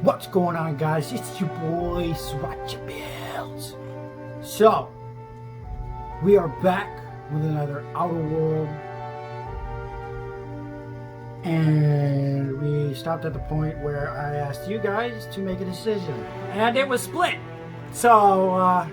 What's going on, guys? It's your boy Swatcha Bills. So, we are back with another Outer World, and we stopped at the point where I asked you guys to make a decision, and it was split. So,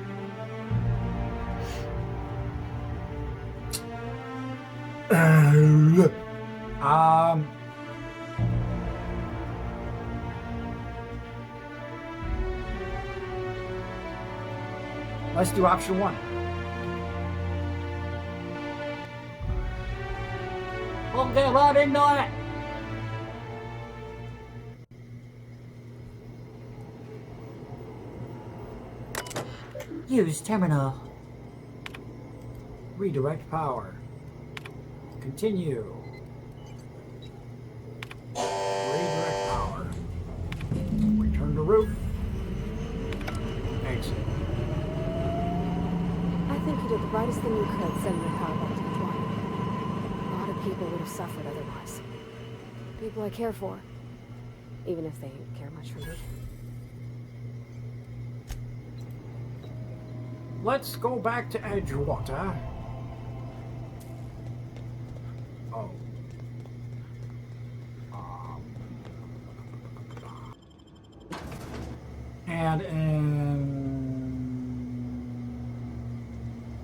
let's do option one. Okay, right into it. Use terminal. Redirect power. Continue. Redirect power. Return to route. Exit. I think you did the brightest thing you could sending the power back to the Twine. A lot of people would have suffered otherwise. People I care for. Even if they don't care much for me. Let's go back to Edgewater. Oh. And in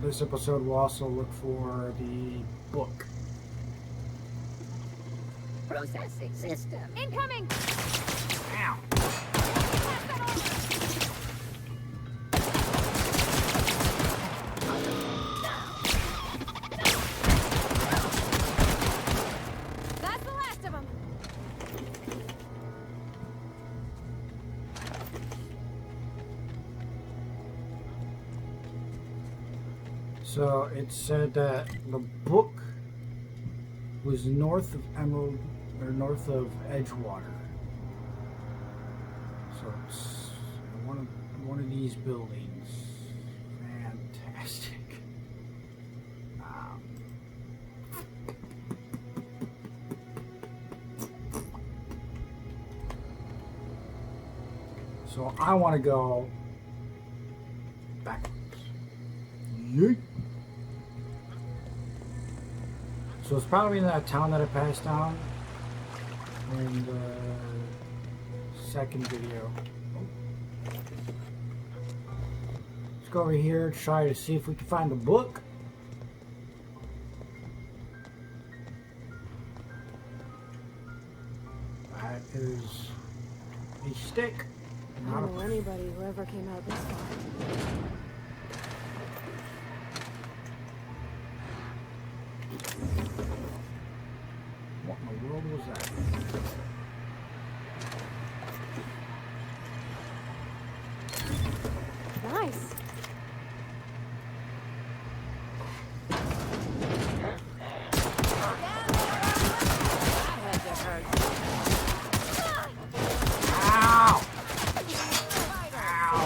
this episode, we'll also look for the book. Processing system. Incoming! Ow! That's the last of them! So it said that the book was north of Emerald, or north of Edgewater. So it's one of these buildings. Fantastic. So I want to go backwards. Yeet. So it's probably in that town that I passed down in the second video. Let's go over here, try to see if we can find the book. That is a stick. I don't know anybody who ever came out this far. What in the world was that? Nice! Ow! Ow!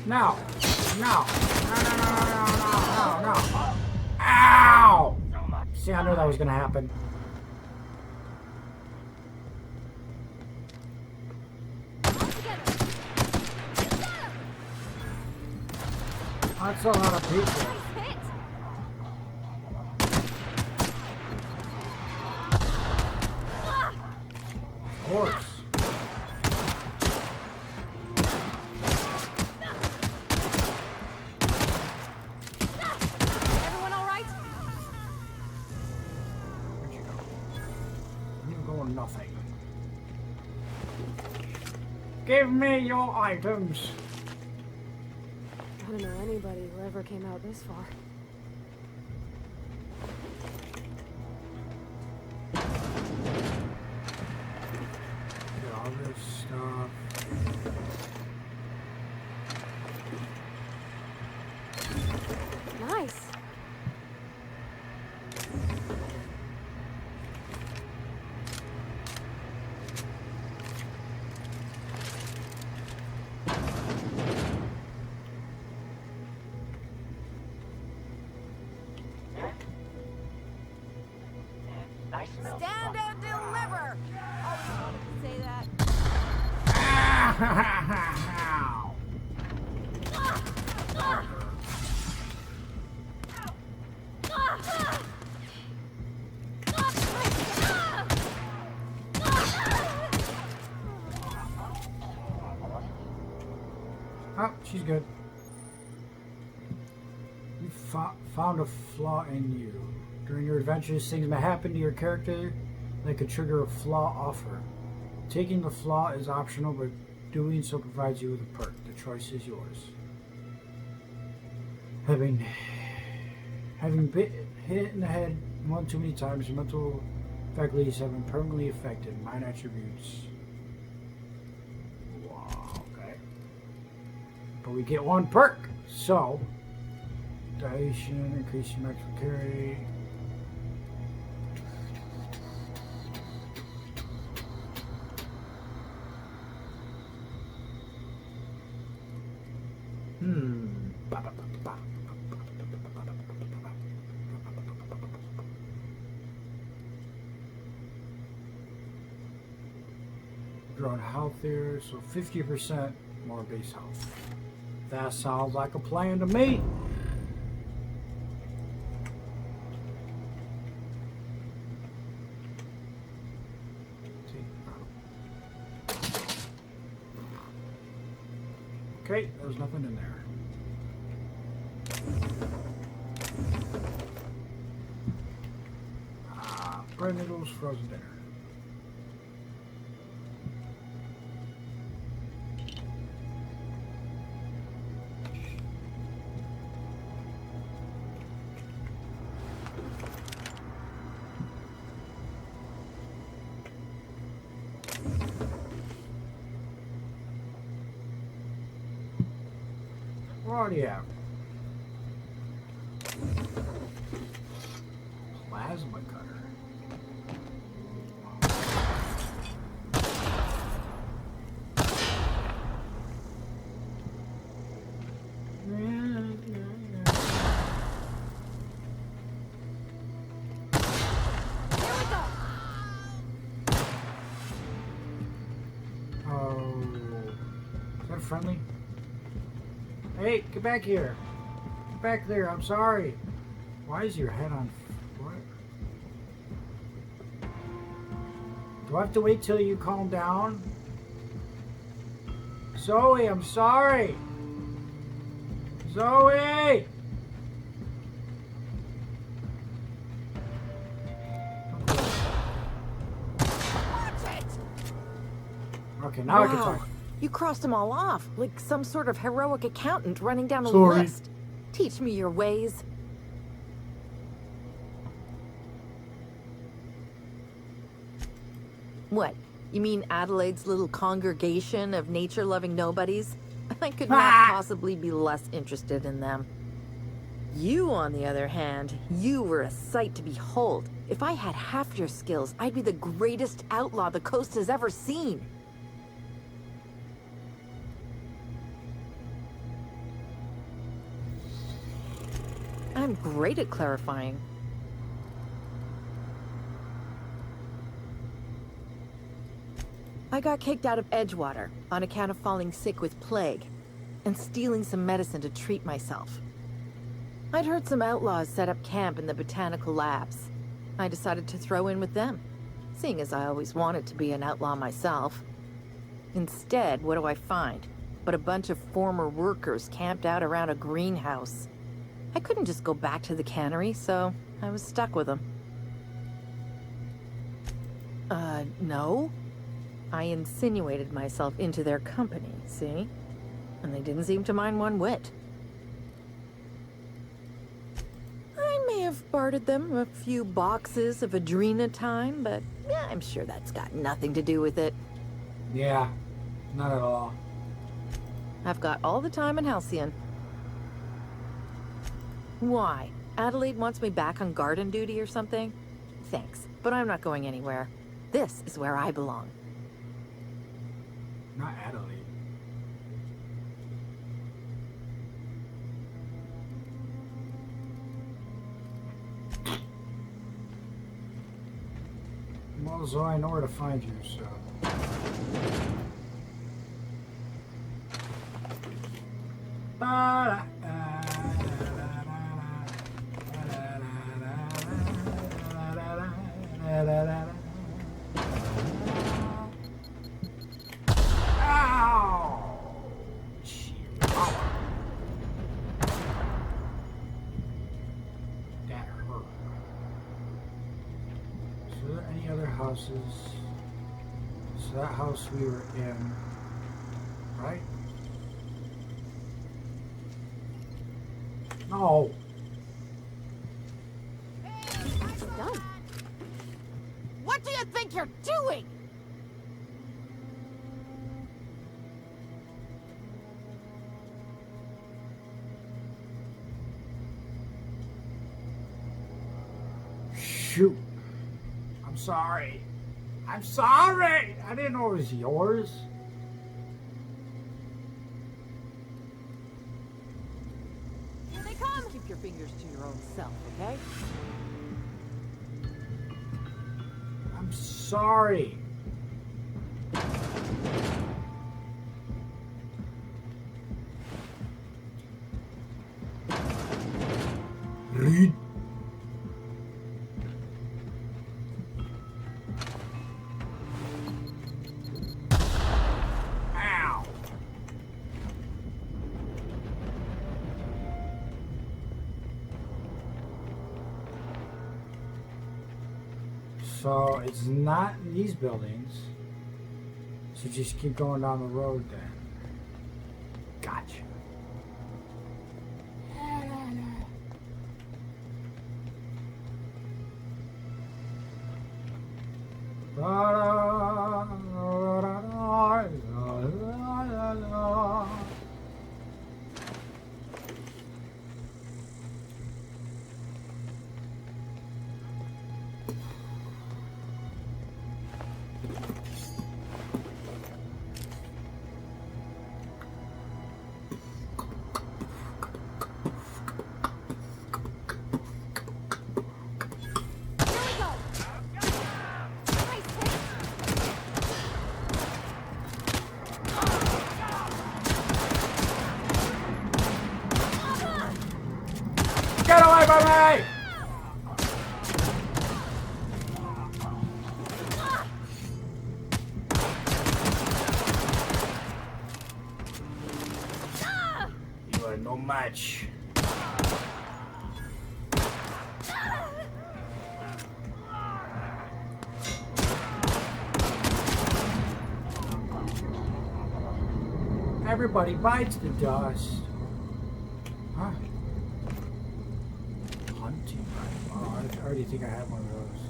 No! No! No! Ow! See, I knew that was gonna happen. That's a lot of people. Of course. Everyone alright? Where'd you go? You're going nothing. Give me your items. I don't know anybody who ever came out this far. Get all this stuff. Nice! Stand and deliver! Always wanted to say that. Ow. Oh, she's good. You found a flaw in you. During your adventures, things may happen to your character that could trigger a flaw offer. Taking the flaw is optional, but doing so provides you with a perk. The choice is yours. Having been hit in the head one too many times, your mental faculties have been permanently affected. Mind attributes. Wow, okay. But we get one perk, so duration, increase your maximum carry. Growing healthier, so 50% more base health. That sounds like a plan to me. Okay, there's nothing in there. Bread noodles, frozen dinner. What do you have? Plasma cutter. Oh, is that friendly? Hey, get back here. Get back there, I'm sorry. Why is your head on... What? Do I have to wait till you calm down? Zoe, I'm sorry. Zoe! Okay, now I can talk. You crossed them all off, like some sort of heroic accountant running down a Sorry. list. Teach me your ways. What? You mean Adelaide's little congregation of nature-loving nobodies? I could not possibly be less interested in them. You, on the other hand, you were a sight to behold. If I had half your skills, I'd be the greatest outlaw the coast has ever seen. I'm great at clarifying. I got kicked out of Edgewater on account of falling sick with plague and stealing some medicine to treat myself. I'd heard some outlaws set up camp in the botanical labs. I decided to throw in with them, seeing as I always wanted to be an outlaw myself. Instead, what do I find? But a bunch of former workers camped out around a greenhouse. I couldn't just go back to the cannery, so I was stuck with them. No. I insinuated myself into their company, see? And they didn't seem to mind one whit. I may have bartered them a few boxes of Adrenatine, but yeah, I'm sure that's got nothing to do with it. Yeah, not at all. I've got all the time in Halcyon. Why? Adelaide wants me back on garden duty or something? Thanks, but I'm not going anywhere. This is where I belong. Not Adelaide. Well, so I know where to find you, so. Ow! That hurt. So are there any other houses? So that house we were in, right? No. Done. What do you think you're doing? Shoot. I'm sorry. I'm sorry. I didn't know it was yours. Here they come! Keep your fingers to your own self, okay? I'm sorry. Read. Ow. So it's not in these buildings. So just keep going down the road then. Gotcha. Get away from me! You are no match. Everybody bites the dust. Huh? Hunting rifle. Oh, I already think I have one of those.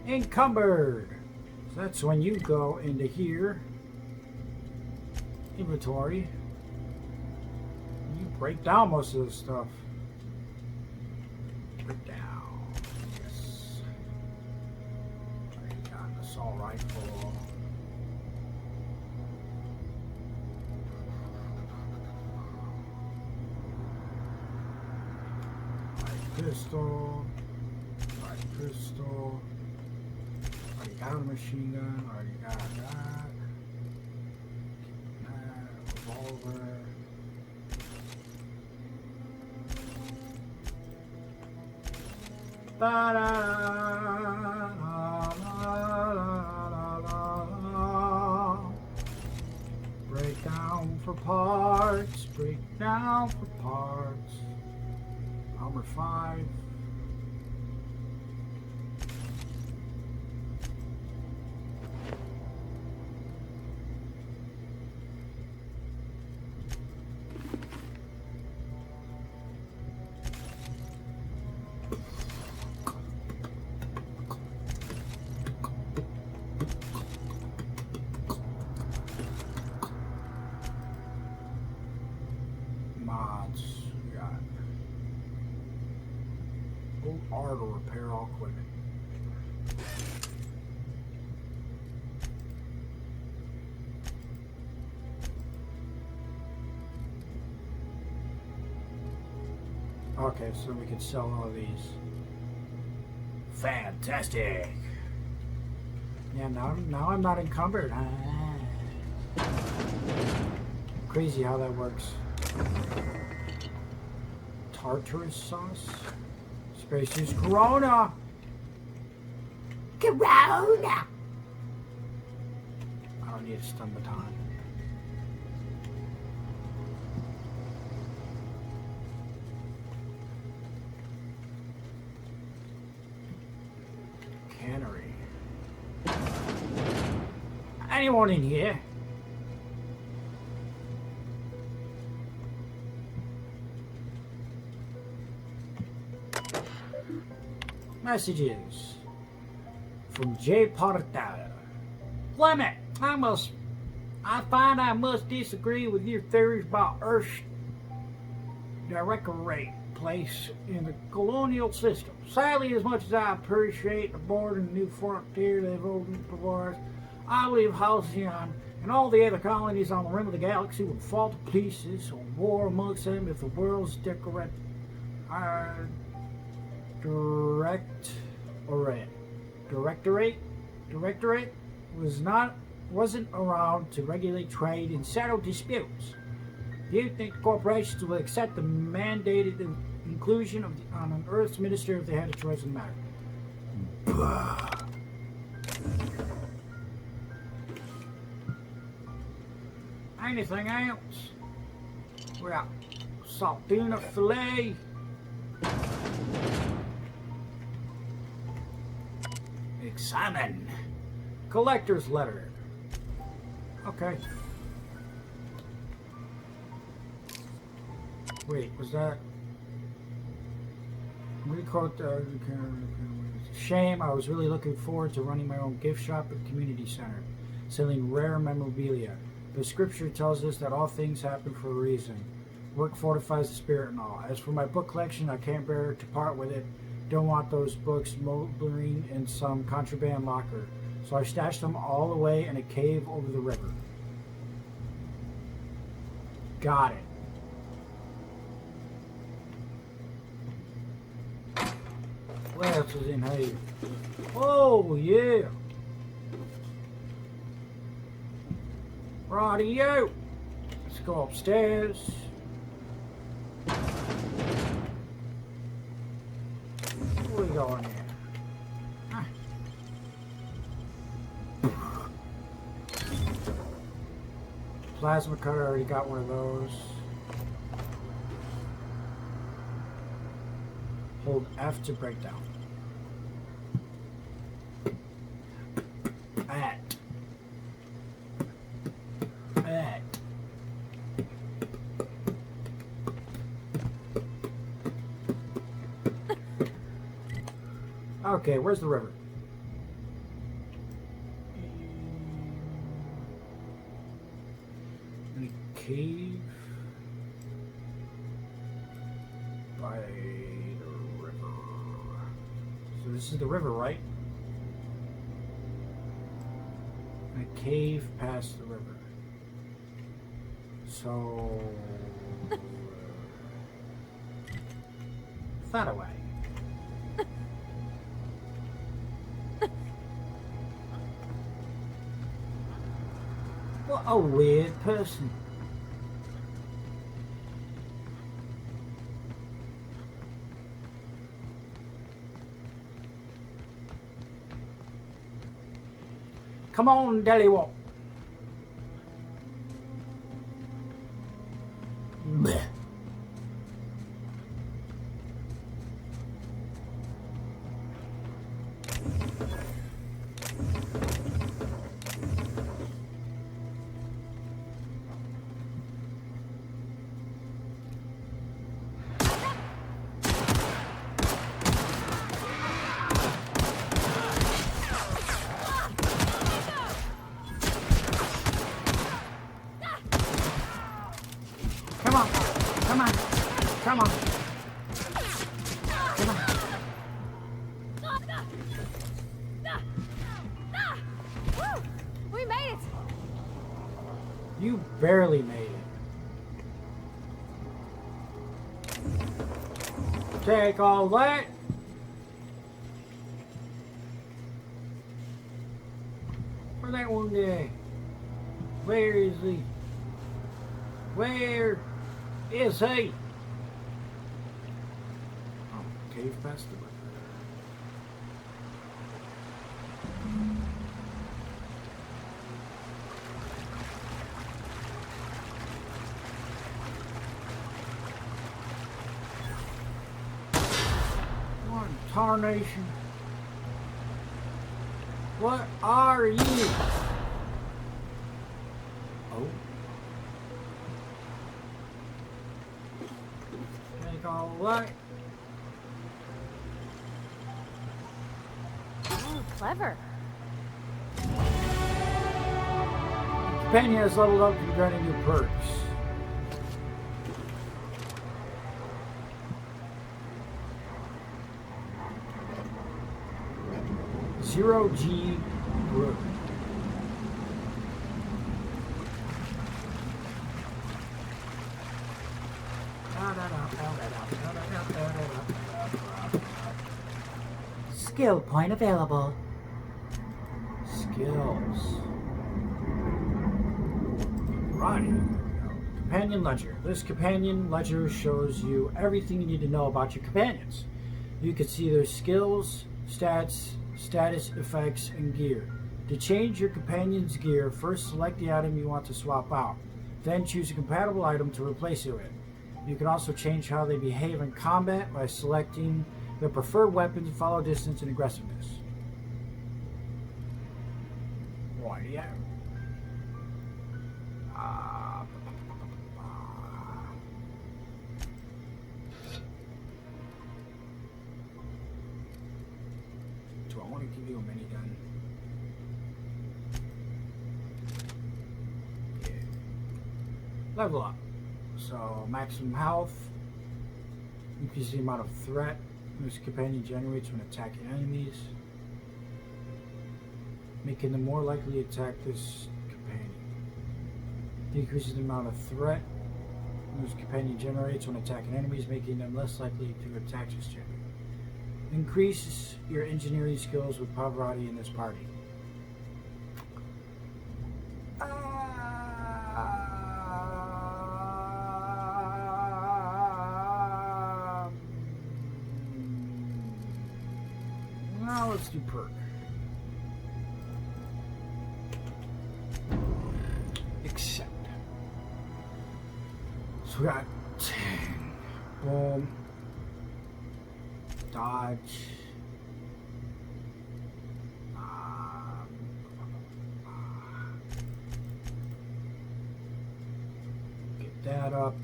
Encumbered. So that's when you go into here. Inventory. You break down most of the stuff. Break down. Yes. Already got an assault rifle. Pistol, pistol. Already got a machine gun. Already got that. Revolver. Da da da. Break down for parts. Break down for parts. Number 5. Mods. We got old R to repair all equipment. Okay, so we could sell all of these. Fantastic. Yeah, now I'm not encumbered. Crazy how that works. Tartarus sauce. Spacious Corona. Corona! I don't need a stun baton. Cannery. Anyone in here? Messages from J. Porter. Clement, I find I must disagree with your theories about Earth's directorate place in the colonial system. Sadly, as much as I appreciate the border and the new frontier they've opened for us, I believe Halcyon and all the other colonies on the rim of the galaxy would fall to pieces or war amongst them if the world's directorate wasn't around to regulate trade and settle disputes. Do you think corporations will accept the mandated inclusion on an Earth's minister if they had a choice in the matter? Anything else? Well, salt tuna fillet. Examine. Collector's letter. Okay. Wait, was that? Requote. Shame. I was really looking forward to running my own gift shop at the community center, selling rare memorabilia. But scripture tells us that all things happen for a reason. Work fortifies the spirit and all. As for my book collection, I can't bear to part with it. Don't want those books moldering in some contraband locker. So I stashed them all away in a cave over the river. Got it. What else is in here? Oh, yeah. Rightio. Let's go upstairs. What we got in here? Plasma cutter, I already got one of those. Hold F to break down. Okay, where's the river? In a cave by the river. So this is the river, right? In a cave past the river. So that away. What a weird person. Come on, Dellywop. Blech. Come on, come on, come on. Come on. Woo! We made it! You barely made it. Take all that. Where's that one there? Where is he? Where is he? Oh, cave past the what in tarnation? What are you? Oh. Take all that. Oh, clever. Companion has leveled up and granted new perks. Zero G Brew. Skill point available. Skills. Right. Companion Ledger. This companion ledger shows you everything you need to know about your companions. You can see their skills, stats, status, effects, and gear. To change your companion's gear, first select the item you want to swap out. Then choose a compatible item to replace it with. You can also change how they behave in combat by selecting their preferred weapons, follow distance, and aggressiveness. Right, yeah. Do I want to give you a minigun? Yeah. Level up. So maximum health. Increase the amount of threat this companion generates when attacking enemies, making them more likely to attack this companion. Decreases the amount of threat this companion generates when attacking enemies, making them less likely to attack this champion. Increases your engineering skills with Pavarotti in this party. Now let's do perk. Accept. So we got 10. Boom. Dodge. Get that up.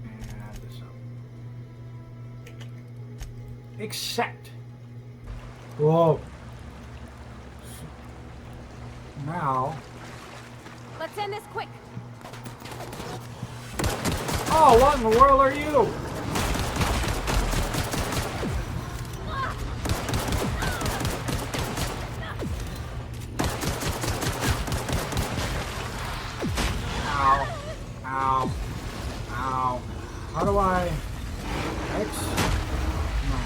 And this up. Accept. Whoa. Now. Let's end this quick. Oh, what in the world are you? Ow. Ow. Ow. How do I... X? No.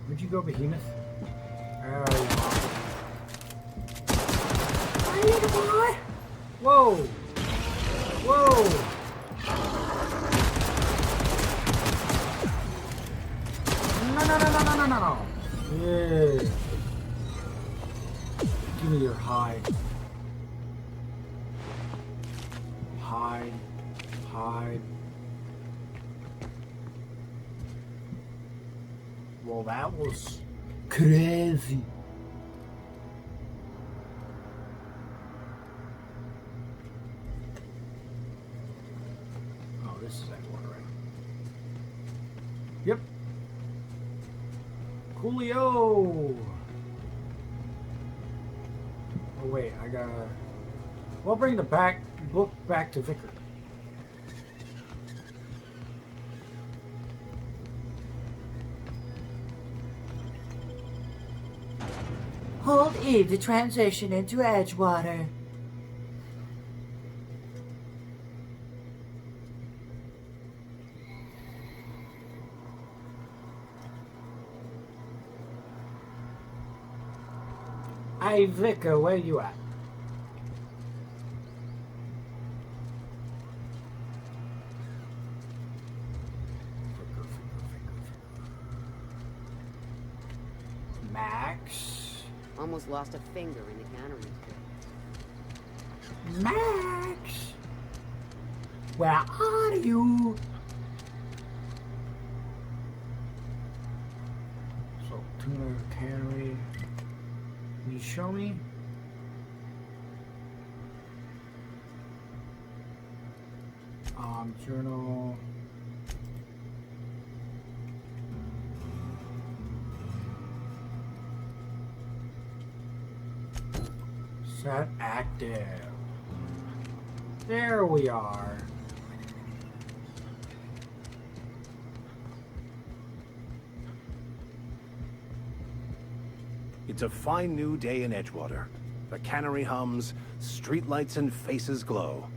Where'd you go, Behemoth? There you are. Whoa! Whoa! No. Yeah. Give me your hide. Hide. Well, that was crazy. Oh, this is that one, right? Yep. Coolio. Oh wait, I gotta. We'll bring the book back to Vicar. Hold E to transition into Edgewater. Hey Vicar, where you at? Max? Almost lost a finger in the cannery. Max? Where are you? So, tuna cannery. Can you show me? Journal. Set active. There we are. It's a fine new day in Edgewater. The cannery hums, streetlights and faces glow.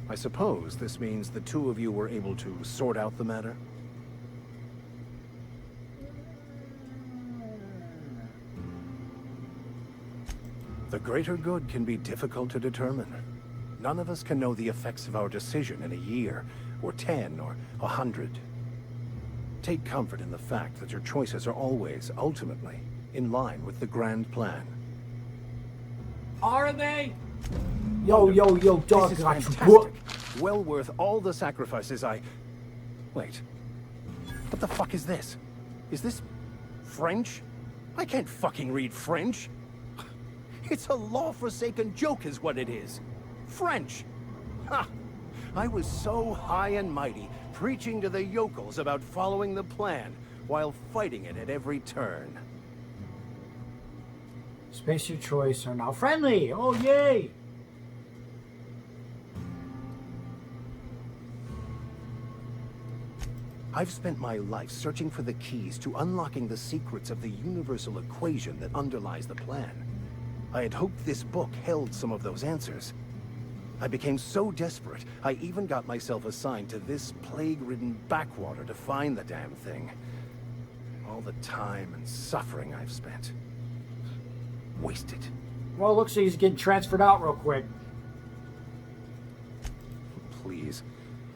I suppose this means the two of you were able to sort out the matter? The greater good can be difficult to determine. None of us can know the effects of our decision in a year, or 10, or 100. Take comfort in the fact that your choices are always, ultimately, in line with the grand plan. Are they? Yo, dog, This is got you. fantastic. Well worth all the sacrifices I... Wait. What the fuck is this? Is this... French? I can't fucking read French. It's a law-forsaken joke is what it is. French. Ha! I was so high and mighty, preaching to the yokels about following the plan, while fighting it at every turn. Space your choice are now friendly. Oh, yay! I've spent my life searching for the keys to unlocking the secrets of the universal equation that underlies the plan. I had hoped this book held some of those answers. I became so desperate, I even got myself assigned to this plague-ridden backwater to find the damn thing. All the time and suffering I've spent. Wasted. Well, looks like he's getting transferred out real quick. Please.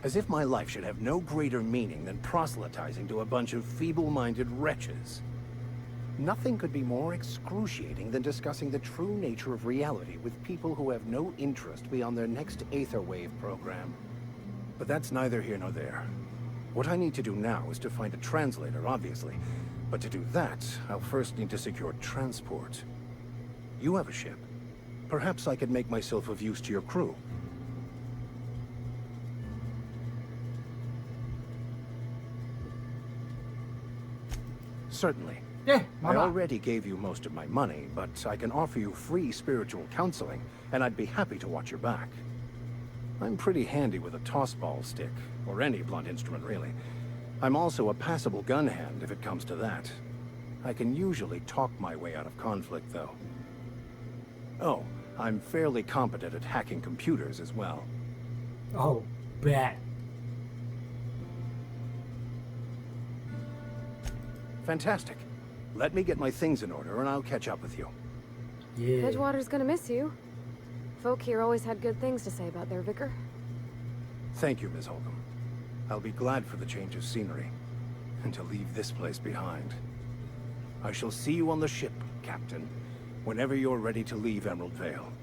As if my life should have no greater meaning than proselytizing to a bunch of feeble-minded wretches. Nothing could be more excruciating than discussing the true nature of reality with people who have no interest beyond their next Aetherwave program. But that's neither here nor there. What I need to do now is to find a translator, obviously. But to do that, I'll first need to secure transport. You have a ship. Perhaps I could make myself of use to your crew. Certainly. Yeah, I why not? already gave you most of my money, but I can offer you free spiritual counseling, and I'd be happy to watch your back. I'm pretty handy with a tossball stick, or any blunt instrument really. I'm also a passable gun hand if it comes to that. I can usually talk my way out of conflict, though. Oh, I'm fairly competent at hacking computers as well. Oh, bet. Fantastic. Let me get my things in order, and I'll catch up with you. Yeah. Edgewater's gonna miss you. Folk here always had good things to say about their vicar. Thank you, Ms. Holcomb. I'll be glad for the change of scenery, and to leave this place behind. I shall see you on the ship, Captain, whenever you're ready to leave Emerald Vale.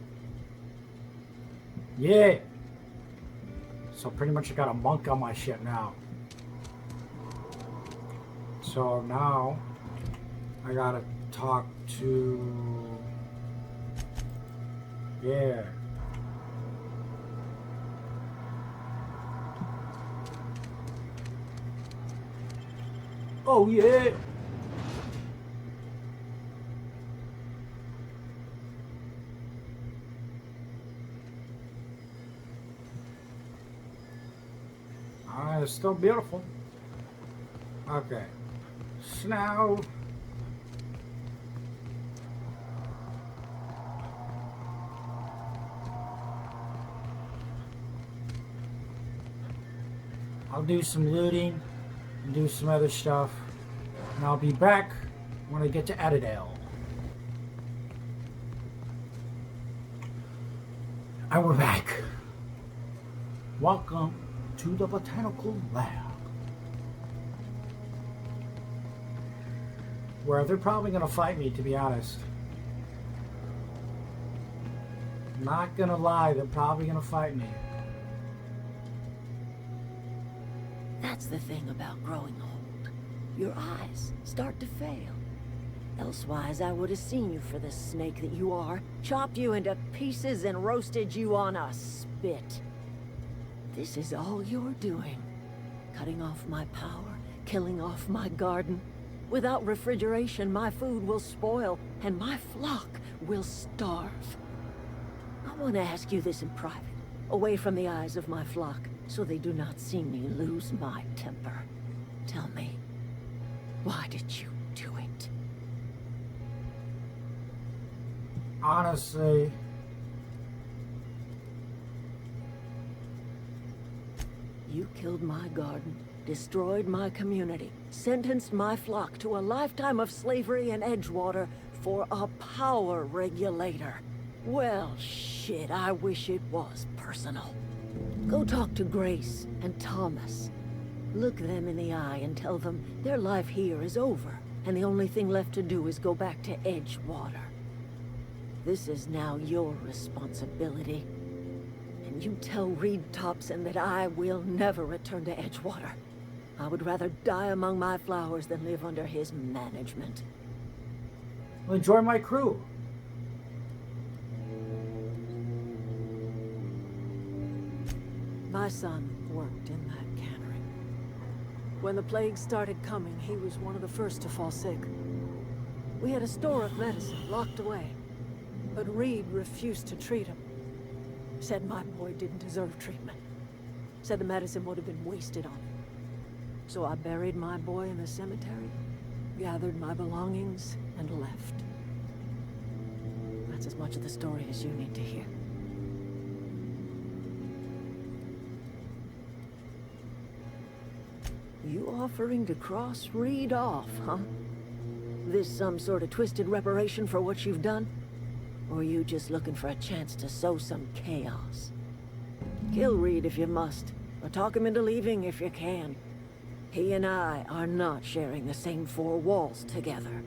Yeah. So pretty much I got a monk on my ship now. So now I gotta talk to... Yeah. Oh yeah. It's still beautiful. Okay. So now I'll do some looting and do some other stuff. And I'll be back when I get to Adidale. And we're back. Welcome to the Botanical Lab. Where they're probably going to fight me, to be honest. Not going to lie, they're probably going to fight me. That's the thing about growing old. Your eyes start to fail. Elsewise, I would have seen you for the snake that you are, chopped you into pieces and roasted you on a spit. This is all you're doing. Cutting off my power, killing off my garden. Without refrigeration, my food will spoil, and my flock will starve. I want to ask you this in private, away from the eyes of my flock, so they do not see me lose my temper. Tell me, why did you do it? Honestly, You killed my garden, destroyed my community, sentenced my flock to a lifetime of slavery in Edgewater for a power regulator. Well, shit, I wish it was personal. Go talk to Grace and Thomas. Look them in the eye and tell them their life here is over, and the only thing left to do is go back to Edgewater. This is now your responsibility. And you tell Reed Thompson that I will never return to Edgewater. I would rather die among my flowers than live under his management. well, enjoy my crew. My son worked in that cannery. When the plague started coming, he was one of the first to fall sick. We had a store of medicine locked away, but Reed refused to treat him. Said my boy didn't deserve treatment. Said the medicine would have been wasted on him. So I buried my boy in the cemetery, gathered my belongings, and left. That's as much of the story as you need to hear. You offering to cross Reed off, huh? This some sort of twisted reparation for what you've done? Or you just looking for a chance to sow some chaos? Kill Reed if you must, or talk him into leaving if you can. He and I are not sharing the same four walls together.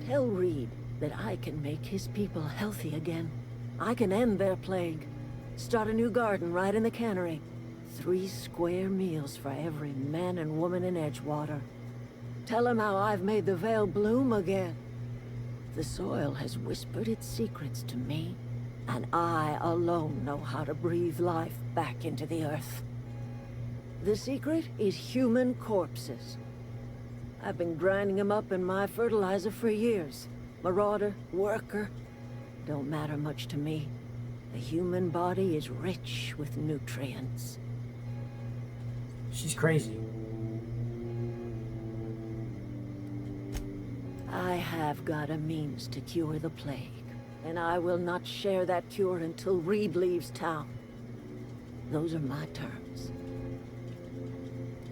Tell Reed that I can make his people healthy again. I can end their plague. Start a new garden right in the cannery. 3 square meals for every man and woman in Edgewater. Tell him how I've made the Vale bloom again. The soil has whispered its secrets to me, and I alone know how to breathe life back into the earth. The secret is human corpses. I've been grinding them up in my fertilizer for years. Marauder, worker, don't matter much to me. The human body is rich with nutrients. She's crazy. I have got a means to cure the plague, and I will not share that cure until Reed leaves town. Those are my terms.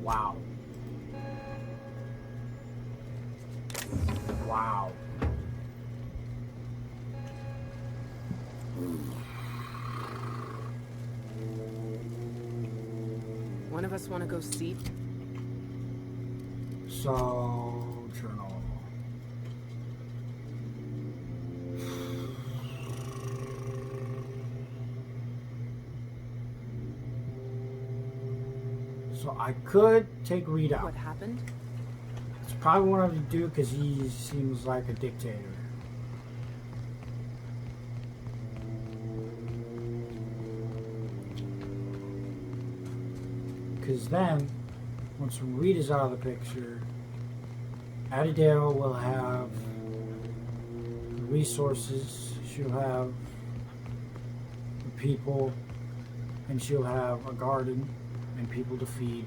Wow. Wow. One of us want to go see? So, journal. So I could take Reed out. What happened? It's probably what I'm going to do because he seems like a dictator. Because then, once Reed is out of the picture, Adidale will have the resources, she'll have the people, and she'll have a garden and people to feed.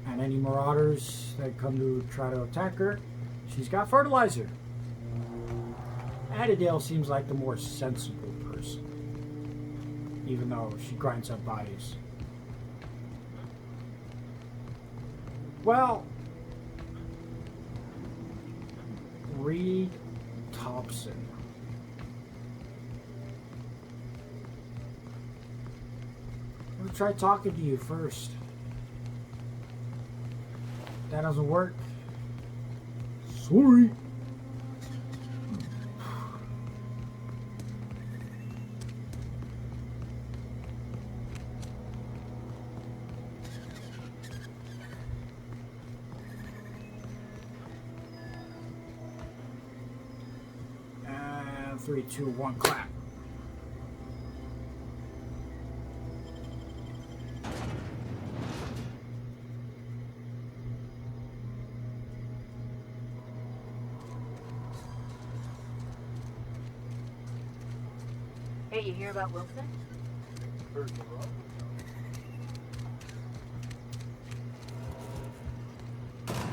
And any marauders that come to try to attack her, she's got fertilizer. Adidale seems like the more sensible person. even though she grinds up bodies. Well, Reed Thompson. Let me try talking to you first. That doesn't work. Sorry. And 3, 2, 1, clap. Hey, you hear about Wilson?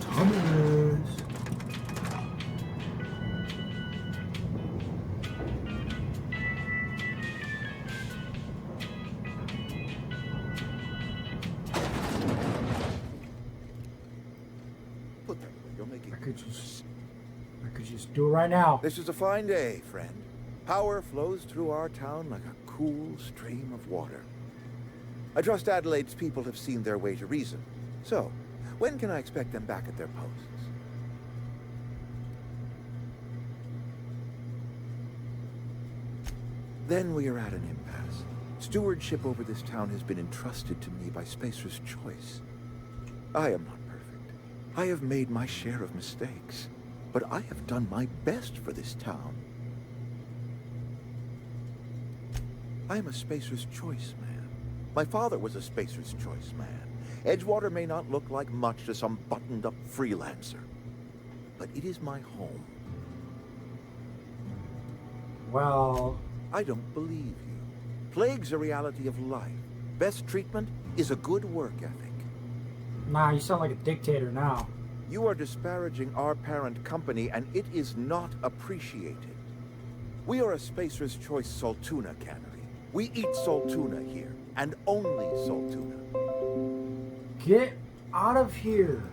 Thomas. Put that away. You're making... I could just do it right now. This is a fine day, friend. Power flows through our town like a cool stream of water. I trust Adelaide's people have seen their way to reason. So, when can I expect them back at their posts? Then we are at an impasse. Stewardship over this town has been entrusted to me by Spacer's Choice. I am not perfect. I have made my share of mistakes. But I have done my best for this town. I am a Spacer's Choice man. My father was a Spacer's Choice man. Edgewater may not look like much to some buttoned-up freelancer, but it is my home. Well, I don't believe you. Plague's a reality of life. Best treatment is a good work ethic. nah, you sound like a dictator now. You are disparaging our parent company, and it is not appreciated. We are a Spacer's Choice Saltuna cannery. We eat Saltuna here, and only Saltuna. Get out of here.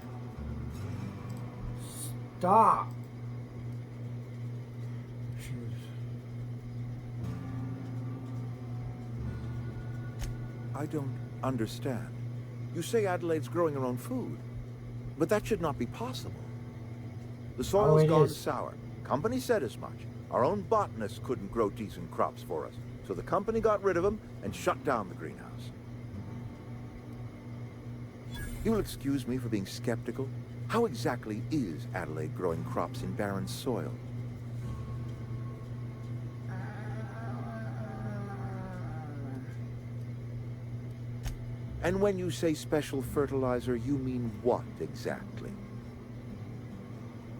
Stop. I don't understand. You say Adelaide's growing her own food, but that should not be possible. The soil's it gone is. sour. Company said as much. Our own botanists couldn't grow decent crops for us, so the company got rid of them and shut down the greenhouse. You will excuse me for being skeptical. How exactly is Adelaide growing crops in barren soil? And when you say special fertilizer, you mean what exactly?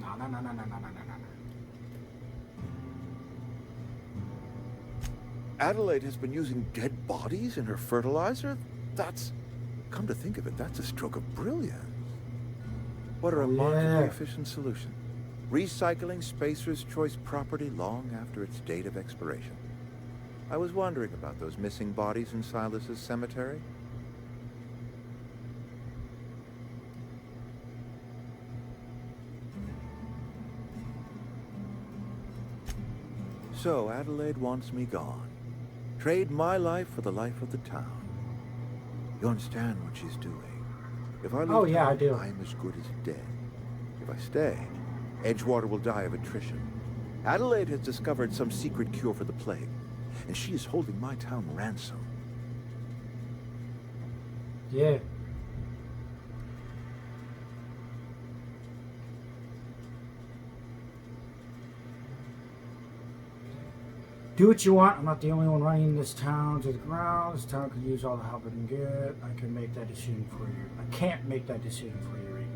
No. Adelaide has been using dead bodies in her fertilizer? That's... Come to think of it, that's a stroke of brilliance. What a remarkably efficient solution. Recycling Spacer's Choice property long after its date of expiration. I was wondering about those missing bodies in Silas's cemetery. So, Adelaide wants me gone. Trade my life for the life of the town. You understand what she's doing. If I leave Oh, yeah, I town, do. I am as good as dead. If I stay, Edgewater will die of attrition. Adelaide has discovered some secret cure for the plague, and she is holding my town ransom. Yeah. Do what you want. I'm not the only one running this town to the ground. This town could use all the help it can get. I can make that decision for you. I can't make that decision for you, Reed.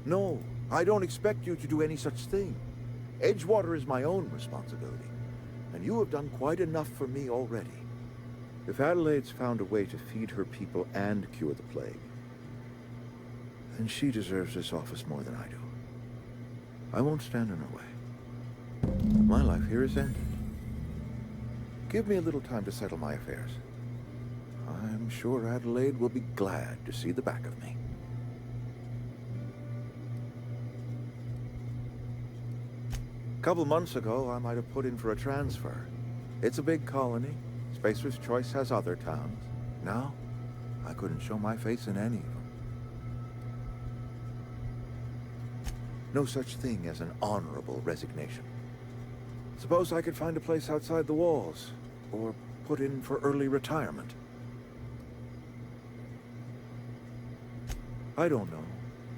No, I don't expect you to do any such thing. Edgewater is my own responsibility, and you have done quite enough for me already. If Adelaide's found a way to feed her people and cure the plague, then she deserves this office more than I do. I won't stand in her way. My life here is ended. Give me a little time to settle my affairs. I'm sure Adelaide will be glad to see the back of me. A couple months ago, I might have put in for a transfer. It's a big colony. Spacer's Choice has other towns. Now, I couldn't show my face in any of them. No such thing as an honorable resignation. Suppose I could find a place outside the walls, or put in for early retirement. I don't know.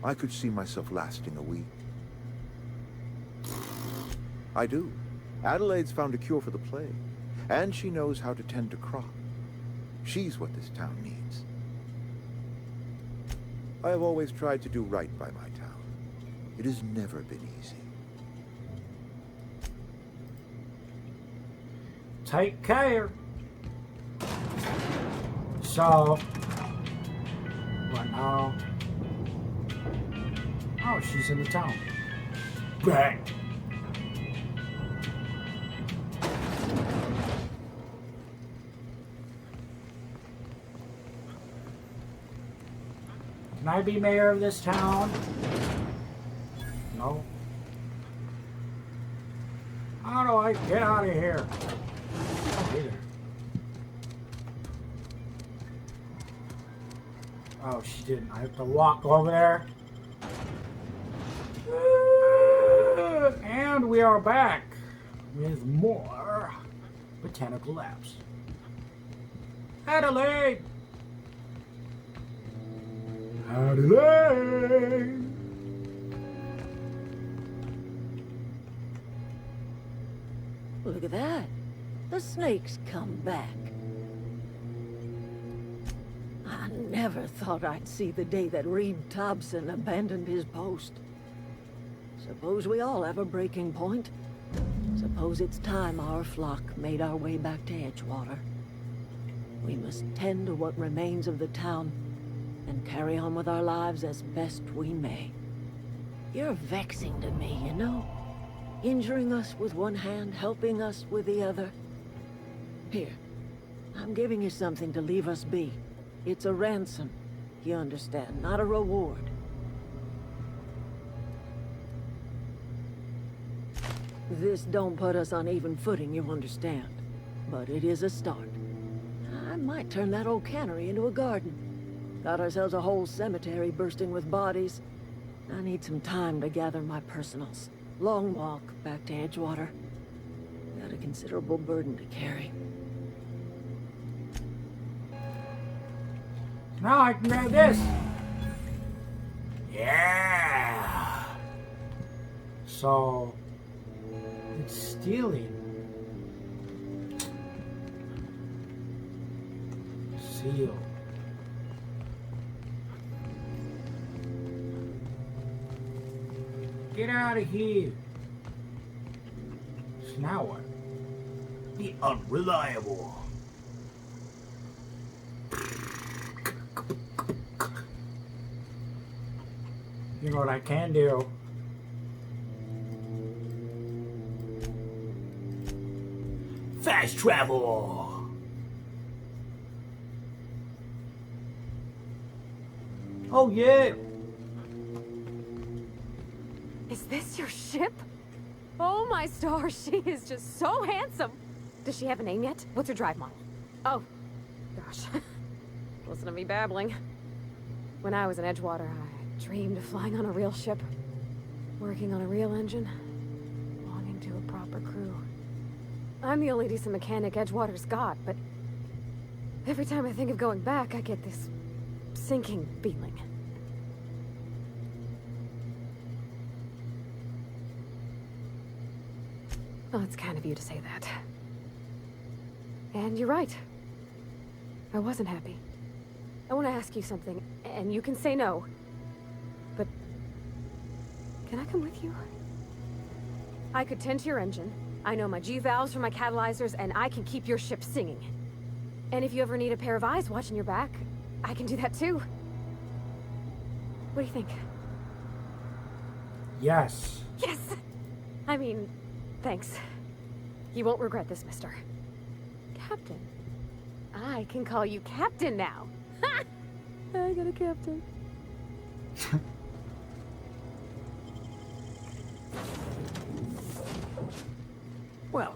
I could see myself lasting a week. I do. Adelaide's found a cure for the plague, and she knows how to tend to crop. She's what this town needs. I have always tried to do right by my town. It has never been easy. Take care. So, what now? Oh, she's in the town. Bang. Can I be mayor of this town? No. How do I get out of here? Oh, hey there. Oh, she didn't. I have to walk over there. And we are back with more Botanical Labs. Adelaide! Adelaide! Look at that. The snake's come back. I never thought I'd see the day that Reed Thompson abandoned his post. Suppose we all have a breaking point. Suppose it's time our flock made our way back to Edgewater. We must tend to what remains of the town and carry on with our lives as best we may. You're vexing to me, you know? Injuring us with one hand, helping us with the other. Here, I'm giving you something to leave us be. It's a ransom, you understand, not a reward. This don't put us on even footing, you understand. But it is a start. I might turn that old cannery into a garden. Got ourselves a whole cemetery bursting with bodies. I need some time to gather my personals. Long walk back to Edgewater. Got a considerable burden to carry. Now I can grab this. Yeah. So it's stealing. Seal. Get out of here. So now what? Be unreliable. You know what I can do? Fast travel. Oh yeah. Is this your ship? Oh my stars, she is just so handsome. Does she have a name yet? What's her drive model? Oh, gosh. Listen to me babbling. When I was in Edgewater, I dreamed of flying on a real ship, working on a real engine, belonging to a proper crew. I'm the only decent mechanic Edgewater's got, but every time I think of going back, I get this sinking feeling. Well, it's kind of you to say that. And you're right. I wasn't happy. I want to ask you something, and you can say no. But can I come with you? I could tend to your engine. I know my G-valves for my catalyzers, and I can keep your ship singing. And if you ever need a pair of eyes watching your back, I can do that too. What do you think? Yes. Yes! I mean, thanks. You won't regret this, mister. Captain. I can call you Captain now. Ha! I got a captain. Well,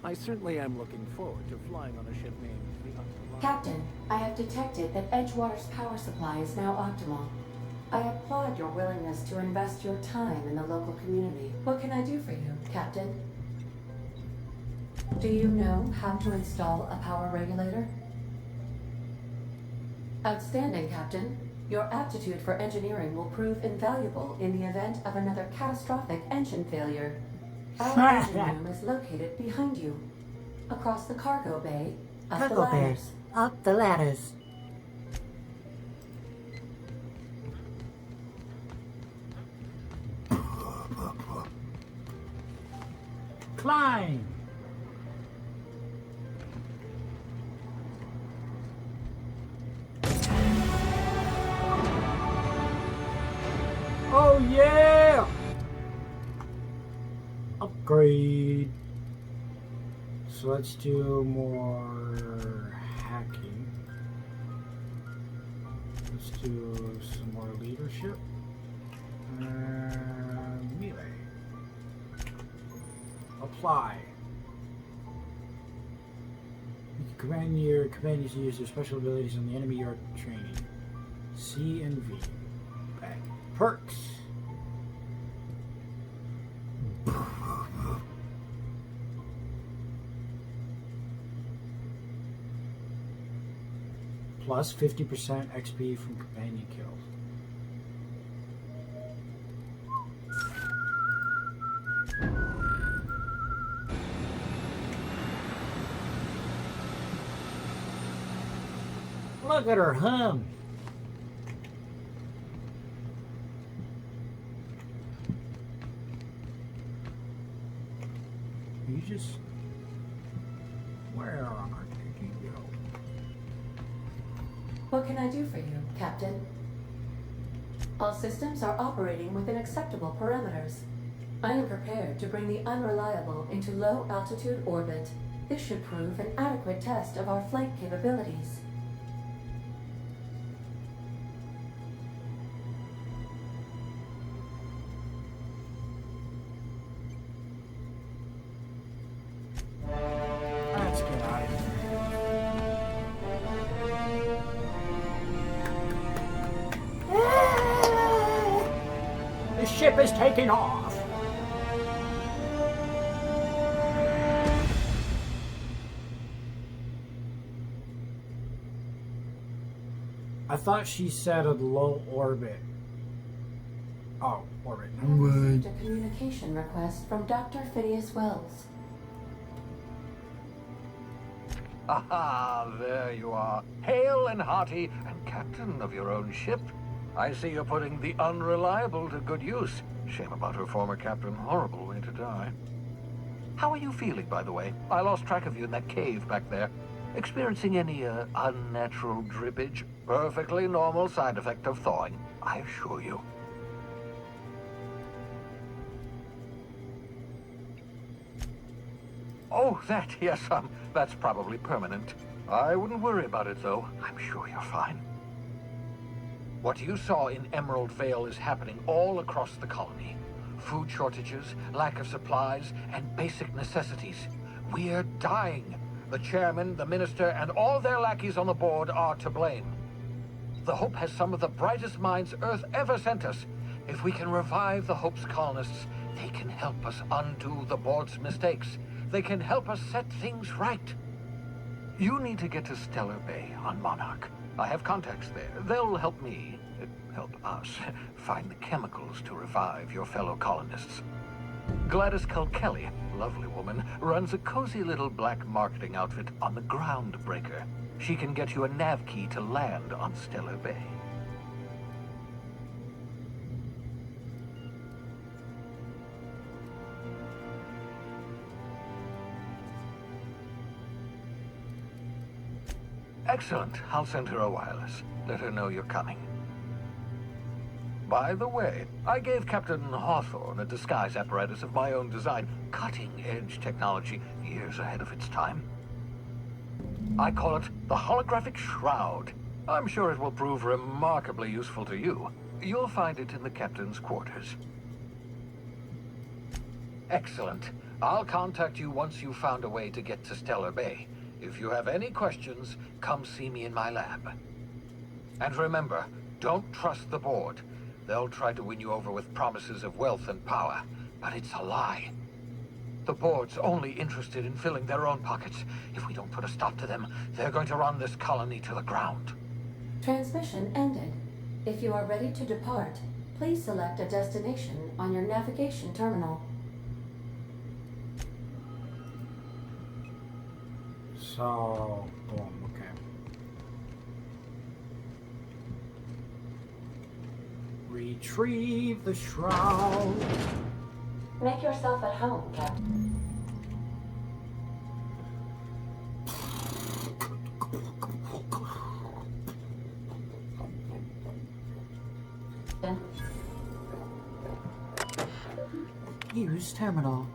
I certainly am looking forward to flying on a ship named the Unreliable. Captain, I have detected that Edgewater's power supply is now optimal. I applaud your willingness to invest your time in the local community. What can I do for you, Captain? Do you know how to install a power regulator? Outstanding, Captain. Your aptitude for engineering will prove invaluable in the event of another catastrophic engine failure. Our engine room is located behind you, across the cargo bay, up the ladders. Up the ladders. Climb. Oh yeah! Upgrade. So let's do more hacking. Let's do some more leadership. Melee. Apply. You can command your companions to use their special abilities on the enemy you are training. C and V. Back. Perks. Plus 50% XP from companion kills. Look at her hum. You just... Where on earth did you go? What can I do for you, Captain? All systems are operating within acceptable parameters. I am prepared to bring the Unreliable into low-altitude orbit. This should prove an adequate test of our flight capabilities. Let's get out of here. The ship is taking off. I thought she said a low orbit. Oh, orbit. I received a communication request from Dr. Phineas Wells. Ah, there you are. Hale and hearty, and captain of your own ship. I see you're putting the Unreliable to good use. Shame about her former captain. Horrible way to die. How are you feeling, by the way? I lost track of you in that cave back there. Experiencing any, unnatural drippage? Perfectly normal side effect of thawing, I assure you. Oh, that, yes, that's probably permanent. I wouldn't worry about it, though. I'm sure you're fine. What you saw in Emerald Vale is happening all across the colony. Food shortages, lack of supplies, and basic necessities. We're dying. The chairman, the minister, and all their lackeys on the board are to blame. The Hope has some of the brightest minds Earth ever sent us. If we can revive the Hope's colonists, they can help us undo the board's mistakes. They can help us set things right. You need to get to Stellar Bay on Monarch. I have contacts there. They'll help me, help us, find the chemicals to revive your fellow colonists. Gladys Kilkelly, lovely woman, runs a cozy little black marketing outfit on the Groundbreaker. She can get you a nav key to land on Stellar Bay. Excellent. I'll send her a wireless. Let her know you're coming. By the way, I gave Captain Hawthorne a disguise apparatus of my own design. Cutting-edge technology, years ahead of its time. I call it the Holographic Shroud. I'm sure it will prove remarkably useful to you. You'll find it in the captain's quarters. Excellent. I'll contact you once you've found a way to get to Stellar Bay. If you have any questions, come see me in my lab. And remember, don't trust the board. They'll try to win you over with promises of wealth and power, but it's a lie. The board's only interested in filling their own pockets. If we don't put a stop to them, they're going to run this colony to the ground. Transmission ended. If you are ready to depart, please select a destination on your navigation terminal. So, boom, okay. Retrieve the shroud. Make yourself at home, Captain. Use terminal.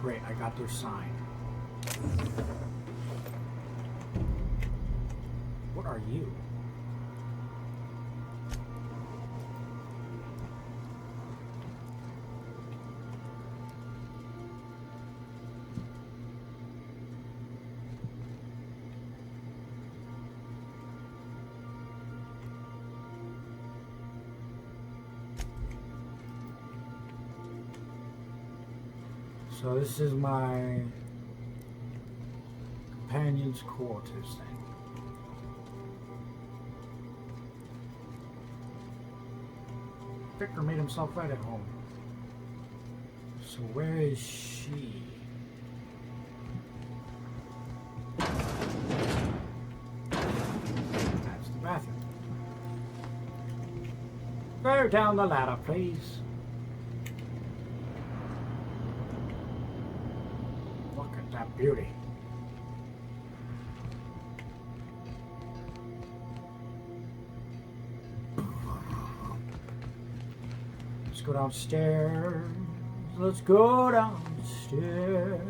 Great, I got their sign. What are you? So this is my companion's quarters thing. Victor made himself right at home. So where is she? That's the bathroom. Go down the ladder, please. That beauty. Let's go downstairs. Let's go downstairs.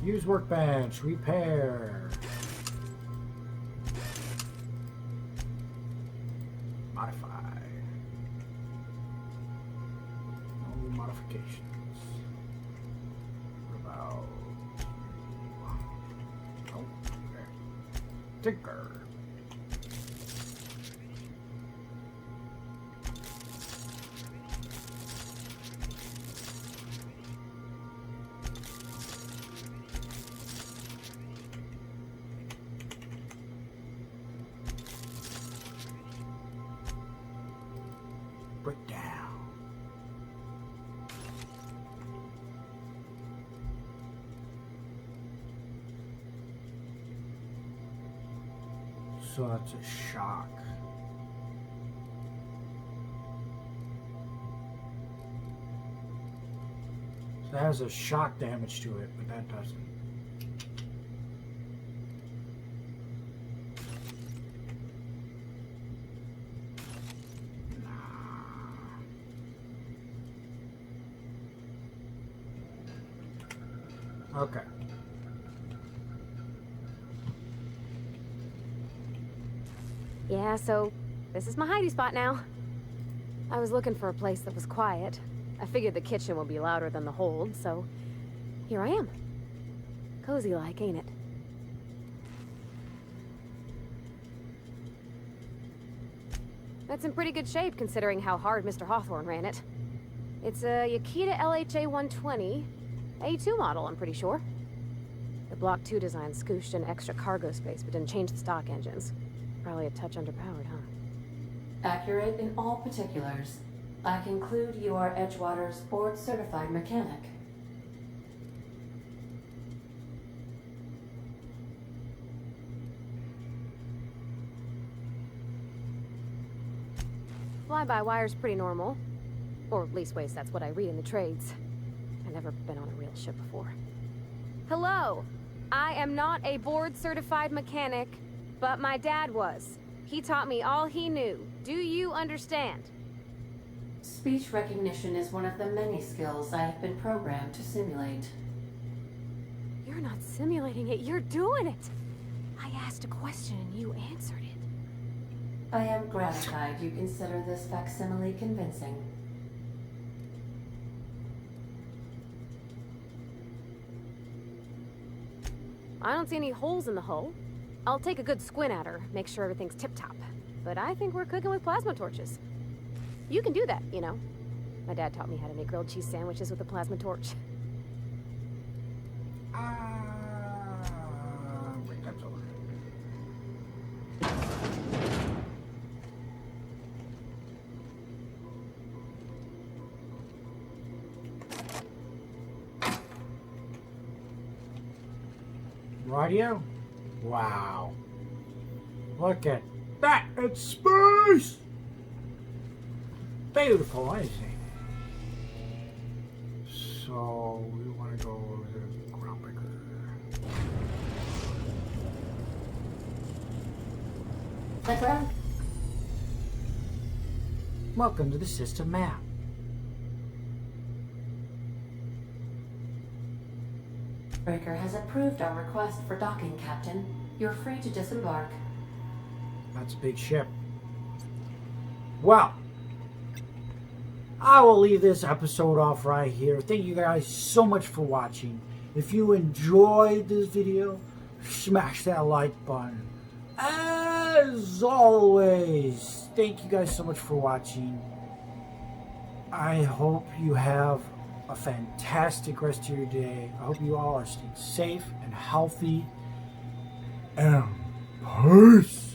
Use workbench, repair. Modify. No modifications. What about... Oh, okay. Tinker. Break down. So that's a shock. So that has a shock damage to it, but that doesn't. Okay. Yeah, so this is my hidey spot now. I was looking for a place that was quiet. I figured the kitchen would be louder than the hold, so here I am. Cozy like, ain't it? That's in pretty good shape considering how hard Mr. Hawthorne ran it. It's a Yakita LHA 120, A2 model, I'm pretty sure. The Block 2 design scooshed in extra cargo space but didn't change the stock engines. Probably a touch underpowered, huh? Accurate in all particulars. I conclude you are Edgewater's board-certified mechanic. Fly-by-wire's pretty normal. Or leastways, that's what I read in the trades. I've never been on a real ship before. Hello! I am not a board-certified mechanic, but my dad was. He taught me all he knew. Do you understand? Speech recognition is one of the many skills I have been programmed to simulate. You're not simulating it, you're doing it! I asked a question and you answered it. I am gratified you consider this facsimile convincing. I don't see any holes in the hull. I'll take a good squint at her, make sure everything's tip-top. But I think we're cooking with plasma torches. You can do that, you know. My dad taught me how to make grilled cheese sandwiches with a plasma torch. Wait, that's over. Radio? Wow. Look at that! It's space! Beautiful, I see. So, we want to go over to Groundbreaker. Background? Welcome to the system map. Breaker has approved our request for docking, Captain. You're free to disembark. That's a big ship. Well, I will leave this episode off right here. Thank you guys so much for watching. If you enjoyed this video, smash that like button. As always, thank you guys so much for watching. I hope you have a fantastic rest of your day. I hope you all are staying safe and healthy. And peace.